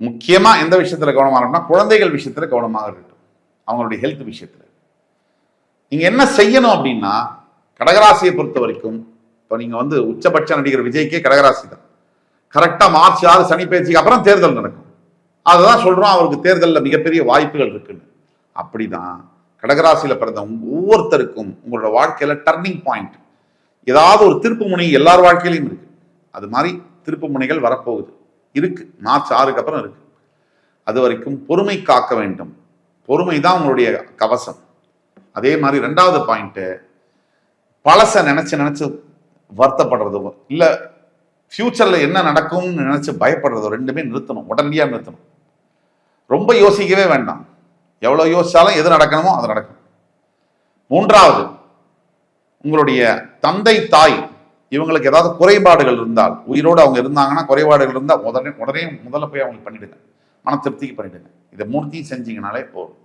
முக்கியமா எந்த விஷயத்துல கவனமாக இருக்கணும்னா குழந்தைகள் விஷயத்துல கவனமாக இருக்கட்டும், அவங்களுடைய ஹெல்த் விஷயத்துல. நீங்க என்ன செய்யணும் அப்படின்னா, கடகராசியை பொறுத்த வரைக்கும் இப்போ நீங்க வந்து உச்சபட்ச நடிகர் விஜய்க்கே கடகராசி தான். கரெக்டா மார்ச் 6 சனி பயிற்சிக்கு அப்புறம் தேர்தல் நடக்கும். அதுதான் சொல்றோம், அவருக்கு தேர்தலில் மிகப்பெரிய வாய்ப்புகள் இருக்குன்னு. அப்படிதான் கடகராசியில பிறந்த ஒவ்வொருத்தருக்கும் உங்களோட வாழ்க்கையில டர்னிங் பாயிண்ட், ஏதாவது ஒரு திருப்பு முனை எல்லார் வாழ்க்கையிலையும் இருக்கு. அது மாதிரி திருப்பு முனைகள் வரப்போகுது, இருக்கு. மார்ச் 6க்கு அப்புறம் இருக்கு. அது வரைக்கும் பொறுமை காக்க வேண்டும். பொறுமை தான் உங்களுடைய கவசம். அதே மாதிரி 2வது பாயிண்ட், பழச நினைச்சு நினைச்சு வருத்தப்படுறதோ இல்ல ஃபியூச்சர்ல என்ன நடக்கும்னு நினைச்சு பயப்படுறதோ ரெண்டுமே நிறுத்தணும், உடனடியாக நிறுத்தணும். ரொம்ப யோசிக்கவே வேண்டாம். எவ்வளவு யோசிச்சாலும் எது நடக்கணுமோ அது நடக்கும். 3வது, உங்களுடைய தந்தை தாய் இவங்களுக்கு ஏதாவது குறைபாடுகள் இருந்தால், உயிரோடு அவங்க இருந்தாங்கன்னா குறைபாடுகள் இருந்தால் உடனே முதல்ல போய் அவங்களுக்கு பண்ணிடுங்க, மன திருப்திக்கு பண்ணிடுங்க. இதை 3த்தையும் செஞ்சீங்கனாலே போதும்.